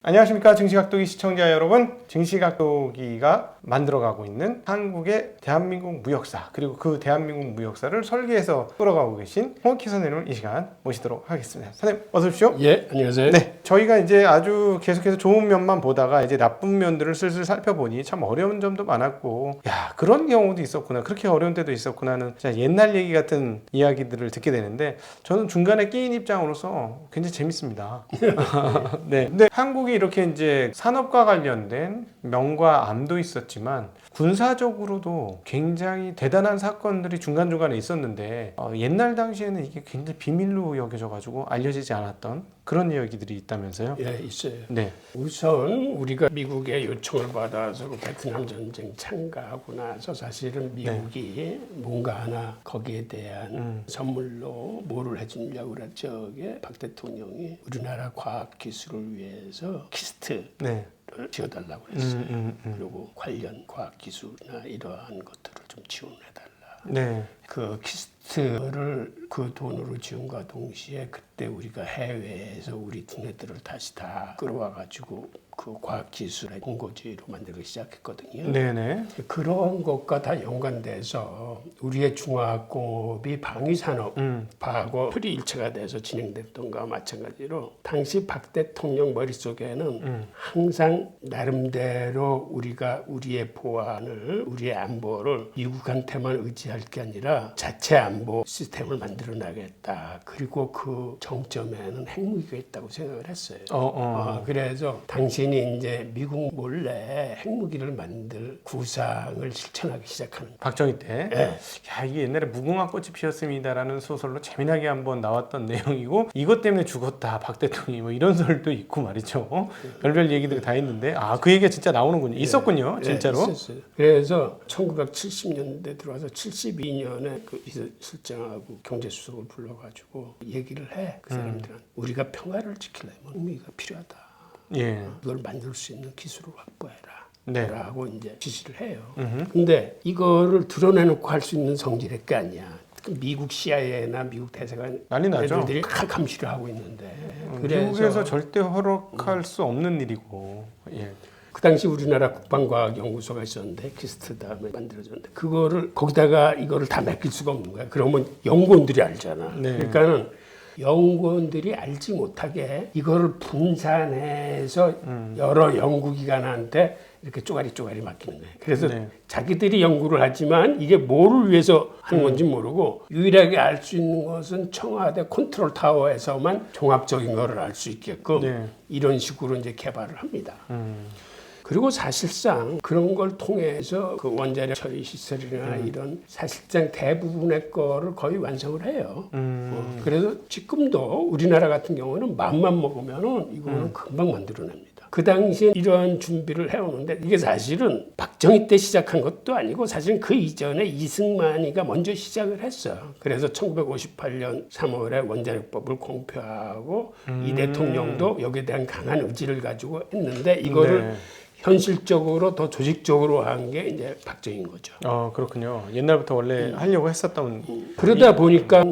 안녕하십니까 증시각도기 시청자 여러분. 증시각도기가 만들어가고 있는 한국의 대한민국 무역사, 그리고 그 대한민국 무역사를 설계해서 끌어가고 계신 홍옥희 선생님을 이 시간 모시도록 하겠습니다. 선생님 어서 오십시오. 예, 안녕하세요. 네, 저희가 이제 아주 계속해서 좋은 면만 보다가 이제 나쁜 면들을 슬슬 살펴보니 참 어려운 점도 많았고, 야, 그런 경우도 있었구나, 그렇게 어려운 때도 있었구나는 진짜 옛날 얘기 같은 이야기들을 듣게 되는데, 저는 중간에 끼인 입장으로서 굉장히 재밌습니다. 네, 근데 한국이 이렇게 이제 산업과 관련된 명과 암도 있었지만 군사적으로도 굉장히 대단한 사건들이 중간중간에 있었는데, 옛날 당시에는 이게 굉장히 비밀로 여겨져가지고 알려지지 않았던 그런 이야기들이 있다면서요? 예, 있어요. 네. 우선 우리가 미국의 요청을 받아서 그 베트남 전쟁 참가하고 나서 사실은 미국이 뭔가 하나 거기에 대한 선물로 뭐를 해주려고 그랬죠. 저게 박 대통령이 우리나라 과학기술을 위해서 키스트 네. 지어달라고 그랬어요. 그리고 관련 과학기술이나 이러한 것들을 좀 지원해달라. 네. 그 키스트를 그 돈으로 지원과 동시에 그때 우리가 해외에서 우리 두뇌들을 다시 다 끌어와가지고 그 과학기술의 본거지로 만들기 시작했거든요. 네네. 그런 것과 다 연관돼서 우리의 중화학공업이 방위산업하고 풀이일체가 돼서 진행됐던 것과 마찬가지로 당시 박 대통령 머릿속에는 항상 나름대로 우리가 우리의 보안을, 우리의 안보를 미국한테만 의지할 게 아니라 자체 안보 시스템을 만들어나겠다. 그리고 그 정점에는 핵무기가 있다고 생각을 했어요. 그래서 당신이 이제 미국 몰래 핵무기를 만들 구상을 실천하기 시작하는 박정희 때. 네. 야, 이게 옛날에 무궁화 꽃이 피었습니다라는 소설로 재미나게 한번 나왔던 내용이고, 이것 때문에 죽었다 박 대통령이, 뭐 이런 설도 있고 말이죠. 별별 얘기들이 다 있는데, 그 얘기가 진짜 나오는군요. 있었군요, 진짜로. 있었어요. 그래서 1970년대 들어와서 72년에 그 실장하고 경제수석을 불러가지고 얘기를 해. 그 사람들은 우리가 평화를 지키려면 핵무기가 필요하다. 예. 이걸 만들 수 있는 기술을 확보해라. 네. 라고 이제 지시를 해요. 근데 이거를 드러내놓고 할 수 있는 성질의 게 아니야. 미국 CIA나 미국 대사관 난리 나죠. 애들이 다 감시를 하고 있는데. 미국에서 절대 허락할 수 없는 일이고. 예. 그 당시 우리나라 국방과학연구소가 있었는데 키스트 다음에 만들어졌는데 그거를 거기다가 이거를 다 맡길 수가 없는 거야. 그러면 연구원들이 알잖아. 네. 그러니까는 연구원들이 알지 못하게 이거를 분산해서 여러 연구기관한테 이렇게 쪼가리 맡기는 거예요. 그래서 자기들이 연구를 하지만 이게 뭐를 위해서 하는 건지 모르고 유일하게 알 수 있는 것은 청와대 컨트롤 타워에서만 종합적인 거를 알 수 있게끔 이런 식으로 이제 개발을 합니다. 그리고 사실상 그런 걸 통해서 그 원자력 처리 시설이나 이런 사실상 대부분의 거를 거의 완성을 해요. 그래서 지금도 우리나라 같은 경우는 마음만 먹으면은 이거는 금방 만들어냅니다. 그 당시에 이러한 준비를 해오는데 이게 사실은 박정희 때 시작한 것도 아니고 사실은 그 이전에 이승만이가 먼저 시작을 했어요. 그래서 1958년 3월에 원자력법을 공표하고 이 대통령도 여기에 대한 강한 의지를 가지고 했는데 이거를 현실적으로 더 조직적으로 한 게 이제 박정희인 거죠. 그렇군요. 옛날부터 원래 하려고 했었던. 그러다 보니까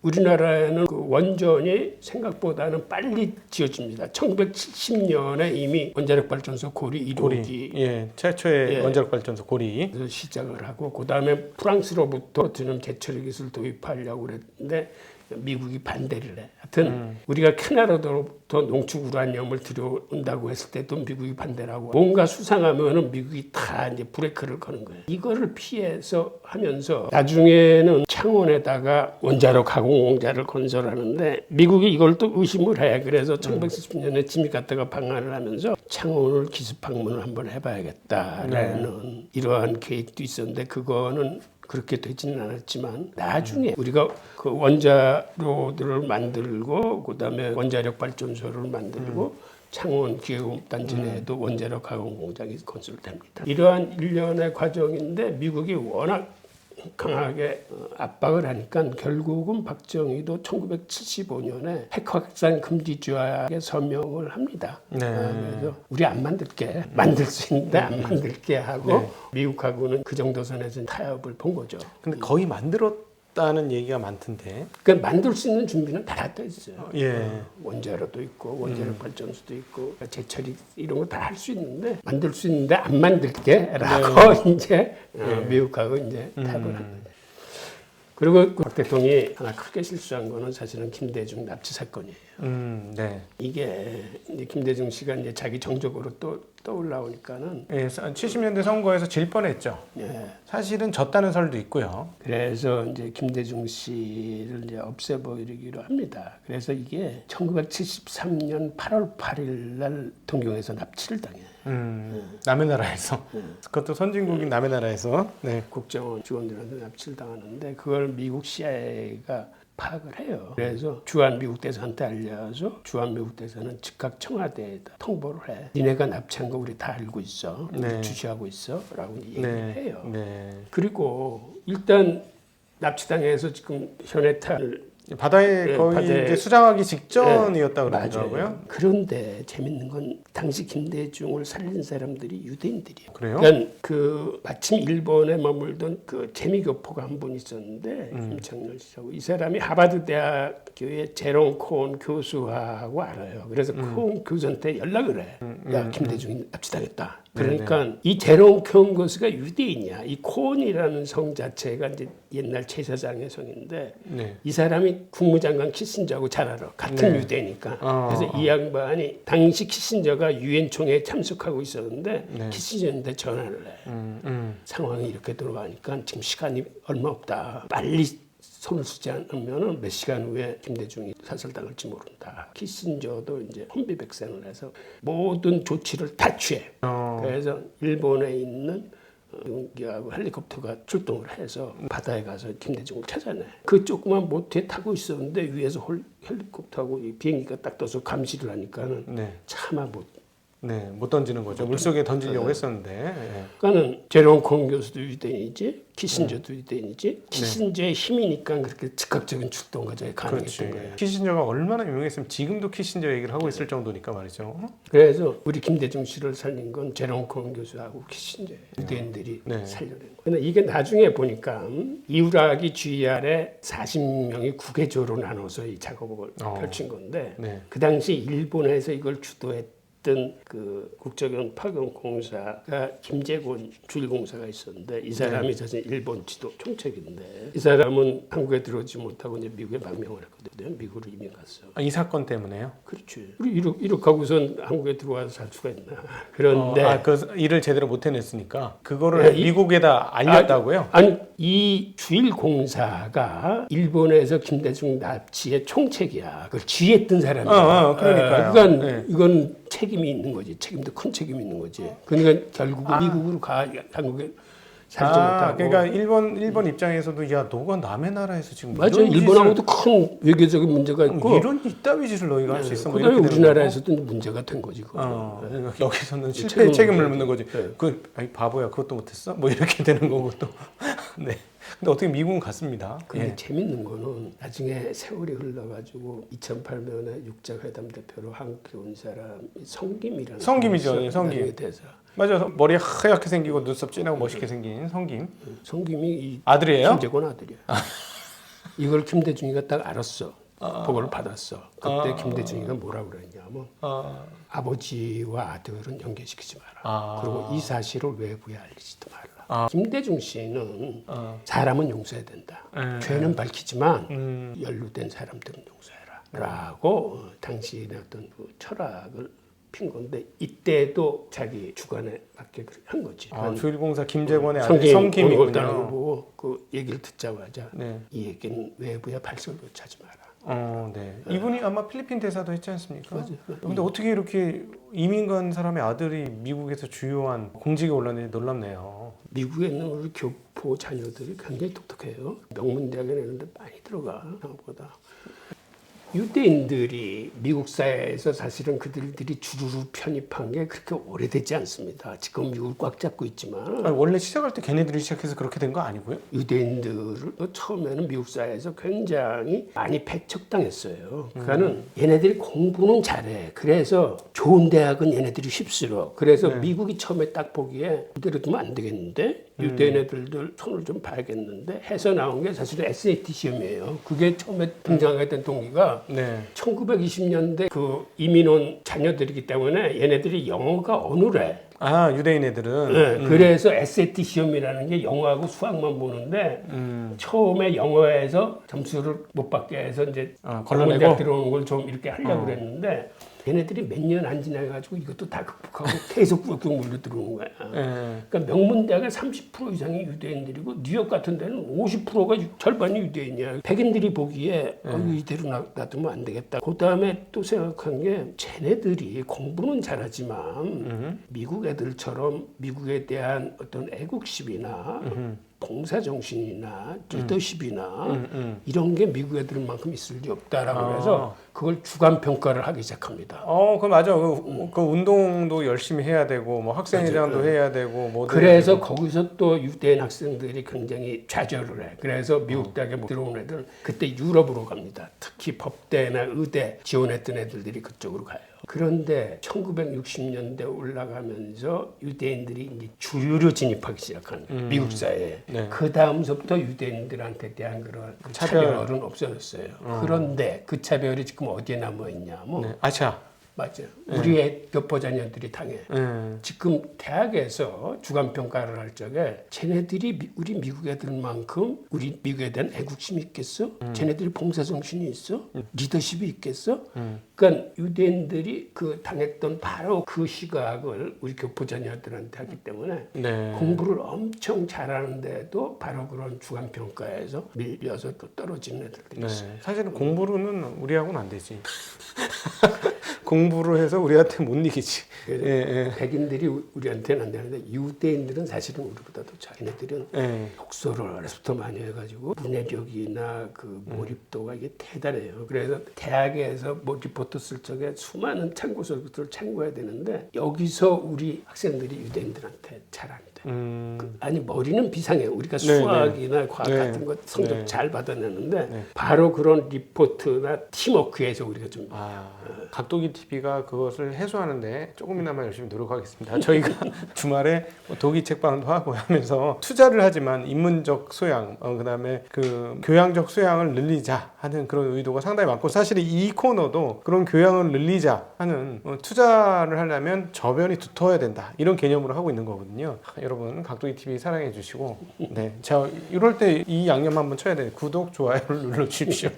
우리나라에는 그 원전이 생각보다는 빨리 지어집니다. 1970년에 이미 원자력 발전소 고리 1호기 예, 최초의 원자력 발전소 고리 시작을 하고 그 다음에 프랑스로부터 지금 제철 기술 도입하려고 그랬는데 미국이 반대를 해. 하여튼 우리가 캐나다로부터 농축 우라늄을 들여온다고 했을 때도 미국이 반대를 하고 뭔가 수상하면은 미국이 다 이제 브레이크를 거는 거예요. 이거를 피해서 하면서 나중에는 창원에다가 원자력 가공공장을 건설하는데 미국이 이걸 또 의심을 해. 그래서 1970년에 지미 카터가 방한을 하면서 창원을 기습 방문을 한번 해봐야겠다라는 이러한 계획도 있었는데 그거는 그렇게 되지는 않았지만 나중에 우리가 그 원자로들을 만들고 그다음에 원자력 발전소를 만들고 창원 기계공업단지 내에도 원자력 가공 공장이 건설됩니다. 이러한 일련의 과정인데 미국이 워낙 강하게 압박을 하니까 결국은 박정희도 1975년에 핵 확산 금지 조약에 서명을 합니다. 그래서 우리 안 만들게, 만들 수 있는데 안 만들게 하고 미국하고는 그 정도 선에서 타협을 본 거죠. 근데 거의 만들었 없다는 얘기가 많던데. 그러니까 만들 수 있는 준비는 다 돼 있어요. 예. 원자로도 있고 원자력 발전소도 있고 재처리 이런 거 다 할 수 있는데 만들 수 있는데 안 만들게라고 이제 미국하고 이제 타협을 한 거죠. 그리고 박 대통령이 하나 크게 실수한 거는 사실은 김대중 납치 사건이에요. 네. 이게 이제 김대중 씨가 이제 자기 정적으로 또 떠올라오니까는 예, 70년대 선거에서 질 뻔했죠. 예. 사실은 졌다는 설도 있고요. 그래서 이제 김대중 씨를 이제 없애버리기로 합니다. 그래서 이게 1973년 8월 8일 날 동경에서 납치를 당해요. 남의 나라에서. 그것도 선진국인 남의 나라에서. 네. 국정원 직원들한테 납치를 당하는데 그걸 미국 CIA가 파악을 해요. 그래서 주한 미국 대사한테 알려서 주한 미국 대사는 즉각 청와대에다 통보를 해. 니네가 납치한 거 우리 다 알고 있어. 네. 주시하고 있어. 라고 얘기를 네. 해요. 네. 그리고 일단 납치당해서 지금 현해탈 바다에 네, 거의 바다에- 이제 수장하기 직전이었다고 맞아요. 그러더라고요. 그런데 재밌는 건 당시 김대중을 살린 사람들이 유대인들이에요. 그래요? 그러니까 그 마침 일본에 머물던 그 재미교포가 한 분 있었는데 김창렬 씨하고 이 사람이 하버드 대학교의 제롬 콘 교수하고 알아요. 그래서 콘 교수한테 연락을 해. 야 김대중이 납치당했다. 그러니까 이 제롬 콘 교수가 유대인이야. 이 콘이라는 성 자체가 이제 옛날 제사장의 성인데 네. 이 사람이 국무장관 키신저하고 잘 알아. 같은 네. 유대니까. 어, 그래서 이 양반이 당시 키신저가 유엔 총회에 참석하고 있었는데 네. 키신저한테 전화를 해. 상황이 이렇게 돌아가니까 지금 시간이 얼마 없다. 빨리 손을 쓰지 않으면 몇 시간 후에 김대중이 사살당할지 모른다. 키신저도 이제 혼비백산을 해서 모든 조치를 다 취해. 그래서 일본에 있는 용기하고 헬리콥터가 출동을 해서 바다에 가서 김대중을 찾아내. 그 조그만 보트에 타고 있었는데 위에서 헬리콥터하고 이 비행기가 딱 떠서 감시를 하니까는 네. 차마 못. 네. 못 던지는 거죠. 물속에 던지려고 했었는데. 예. 그러니까는 제롬 콘 교수도 유대인이지, 키신저도 유대인이지. 키신저의 힘이니까 그렇게 즉각적인 출동 과정이 가능했던 그렇지. 거예요. 키신저가 얼마나 유명했으면 지금도 키신저 얘기를 하고 있을 정도니까 말이죠. 그래서 우리 김대중 씨를 살린 건 제롬 콘 교수하고 키신저 유대인들이 네. 살려낸 거예요. 근데 이게 나중에 보니까 이우라기 GR에 40명이 국외조로 나눠서 이 작업을 펼친 건데 네. 그 당시 일본에서 이걸 주도했던 그 국정원 파견공사가 김재곤 주일공사가 있었는데 이 사람이 사실 일본 지도 총책인데 이 사람은 한국에 들어오지 못하고 이제 미국에 망명을 했거든요. 미국으로 이민 갔어. 이 사건 때문에요? 그렇지. 우리 이렇게 하고선 한국에 들어와서 살 수가 있나. 그런데 그 일을 제대로 못 해냈으니까 그거를 네, 미국에다 알렸다고요? 아니 이 주일공사가 일본에서 김대중 납치의 총책이야. 그걸 지휘했던 사람이야. 그러니까요. 그러니까 네. 이건 책임이 있는 거지. 책임도 큰 책임이 있는 거지. 그러니까 결국은 미국으로 가 한국에 살지 못하고. 그러니까 일본 입장에서도 야 너가 남의 나라에서 지금 맞아. 이런 일본하고도 큰 외교적인 문제가 있고. 이런 이따위 짓을 너희가 할 수 있어? 뭐 그다음에 이렇게 되는 거고. 우리나라에서도 문제가 된 거지. 그거. 그러니까 여기서는 실패 책임을 책임을 묻는 묻는 거지. 네. 그 아니 바보야 그것도 못했어? 뭐 이렇게 되는 거고 또. 네. 근데 어떻게 미국은 갔습니다. 근데 예. 재밌는 거는 나중에 세월이 흘러가지고 2008년에 육자회담 대표로 한국에 온 사람이 성김이라는 성김이죠. 사람이 예, 성김. 나중에 돼서 맞아. 머리 하얗게 생기고 눈썹 진하고 멋있게 생긴 성김. 성김이 이 아들이에요? 김재곤 아들이야. 이걸 김대중이가 딱 알았어. 보고를 받았어. 그때 김대중이가 뭐라고 그랬냐면 아버지와 아들은 연결시키지 마라. 그리고 이 사실을 외부에 알리지도 말라. 김대중 씨는 사람은 용서해야 된다. 죄는 밝히지만 연루된 사람들은 용서해라. 라고 당시의 어떤 그 철학을 핀 건데 이때도 자기 주관에 맞게 한 거지. 주일공사 김재권의 아들 성김이군요. 성김이군요. 보고 그 얘기를 듣자마자 네. 이 얘기는 외부에 발설조차 하지 마라. 네. 이분이 아마 필리핀 대사도 했지 않습니까? 근데 어떻게 이렇게 이민 간 사람의 아들이 미국에서 주요한 공직에 올랐는지 놀랍네요. 미국에 있는 우리 교포 자녀들이 굉장히 똑똑해요. 명문대학에 내는데 많이 들어가 한국보다. 유대인들이 미국 사회에서 사실은 그들이 주르르 편입한 게 그렇게 오래되지 않습니다. 지금 미국을 꽉 잡고 있지만 아니, 원래 시작할 때 걔네들이 시작해서 그렇게 된 거 아니고요? 유대인들을 처음에는 미국 사회에서 굉장히 많이 배척당했어요. 그러니까는 얘네들이 공부는 잘해. 그래서 좋은 대학은 얘네들이 휩쓸어. 그래서 미국이 처음에 딱 보기에 이대로 두면 안 되겠는데 유대인 애들들 손을 좀 봐야겠는데 해서 나온 게 사실은 SAT 시험이에요. 그게 처음에 등장하게 된 동기가 네. 1920년대 그 이민 온 자녀들이기 때문에 얘네들이 영어가 어눌해. 아, 유대인 애들은. 네, 그래서 SAT 시험이라는 게 영어하고 수학만 보는데 처음에 영어에서 점수를 못 받게 해서 이제 걸러내고? 대학 들어오는 걸 좀 이렇게 하려고 그랬는데 얘네들이 몇 년 안 지나가지고 이것도 다 극복하고 계속 꾹꾹 물려 들어오는 거야. 그러니까 명문대학의 30% 이상이 유대인들이고 뉴욕 같은 데는 50%가 절반이 유대인이야. 백인들이 보기에 이대로 놔두면 안 되겠다. 그 다음에 또 생각한 게 쟤네들이 공부는 잘하지만 미국 애들처럼 미국에 대한 어떤 애국심이나 봉사정신이나 리더십이나 이런 게 미국 애들만큼 있을 리 없다라고 해서 그걸 주관평가를 하기 시작합니다. 그 맞아. 그 운동도 열심히 해야 되고, 뭐 학생회장도 해야 되고, 뭐. 그래서 거기서 또 유대인 학생들이 굉장히 좌절을 해. 그래서 미국 대학에 들어온 애들 그때 유럽으로 갑니다. 특히 법대나 의대 지원했던 애들이 그쪽으로 가요. 그런데 1960년대 올라가면서 유대인들이 이제 주류로 진입하기 시작하는 거예요. 미국 사회에. 네. 그 다음서부터 유대인들한테 대한 그런 차별은 없어졌어요. 그런데 그 차별이 지금 어디에 남아 있냐면 네. 아차. 맞아요. 우리의 교포 자녀들이 당해. 지금 대학에서 주관 평가를 할 적에 쟤네들이 우리 미국 애들만큼 우리 미국에 대한 애국심이 있겠어? 쟤네들이 봉사 정신이 있어? 리더십이 있겠어? 그러니까 유대인들이 그 당했던 바로 그 시각을 우리 교포 자녀들한테 하기 때문에 네. 공부를 엄청 잘하는데도 바로 그런 주관 평가에서 밀려서 또 떨어지는 애들도 네. 있어요. 사실은 공부로는 우리하고는 안 되지. 공부를 해서 우리한테 못 이기지. 백인들이 우리한테는 안 되는데 유대인들은 사실은 우리보다도 자기네들은 독서를 어려서부터 많이 해가지고 문해력이나 그 몰입도가 이게 대단해요. 그래서 대학에서 뭐 리포트 쓸 적에 수많은 참고서들을 참고해야 되는데 여기서 우리 학생들이 유대인들한테 잘 안 돼. 아니 머리는 비상해. 우리가 수학이나 과학 같은 거 성적 잘 받아내는데 바로 그런 리포트나 팀워크에서 우리가 좀 각도기 TV가 그것을 해소하는데 조금이나마 열심히 노력하겠습니다. 저희가 주말에 독일 책방도 하고 하면서 투자를 하지만 인문적 소양, 그다음에 그 교양적 소양을 늘리자 하는 그런 의도가 상당히 많고 사실 이 코너도 그런 교양을 늘리자 하는 투자를 하려면 저변이 두터워야 된다 이런 개념으로 하고 있는 거거든요. 여러분 각도기 TV 사랑해 주시고 자 이럴 때 이 양념 한번 쳐야 돼. 구독 좋아요를 눌러 주십시오.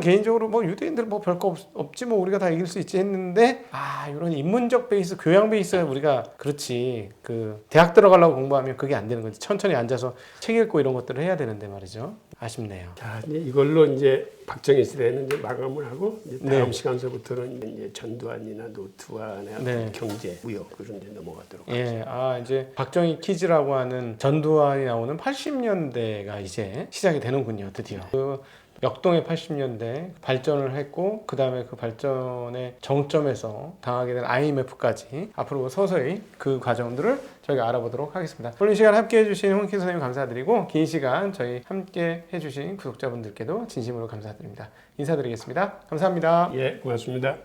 개인적으로 뭐 유대인들 뭐 별거 없지 뭐 우리가 다 이길 수 있지 했는데 이런 인문적 베이스 교양 베이스에 우리가 그렇지 그 대학 들어가려고 공부하면 그게 안 되는 거지. 천천히 앉아서 책 읽고 이런 것들을 해야 되는데 말이죠. 아쉽네요. 자, 이걸로 이제 박정희 시대는 이제 마감을 하고 이제 다음 시간서부터는 이제 전두환이나 노투환의 경제, 무역 그런 이제 넘어가도록 하겠습니다. 이제 박정희 퀴즈라고 하는 전두환이 나오는 80년대가 이제 시작이 되는군요. 드디어. 그 역동의 80년대 발전을 했고 그 다음에 그 발전의 정점에서 당하게 된 IMF까지 앞으로 서서히 그 과정들을 저희가 알아보도록 하겠습니다. 오늘 이 시간 함께 해주신 홍익희 선생님 감사드리고 긴 시간 저희 함께 해주신 구독자분들께도 진심으로 감사드립니다. 인사드리겠습니다. 감사합니다. 예, 고맙습니다.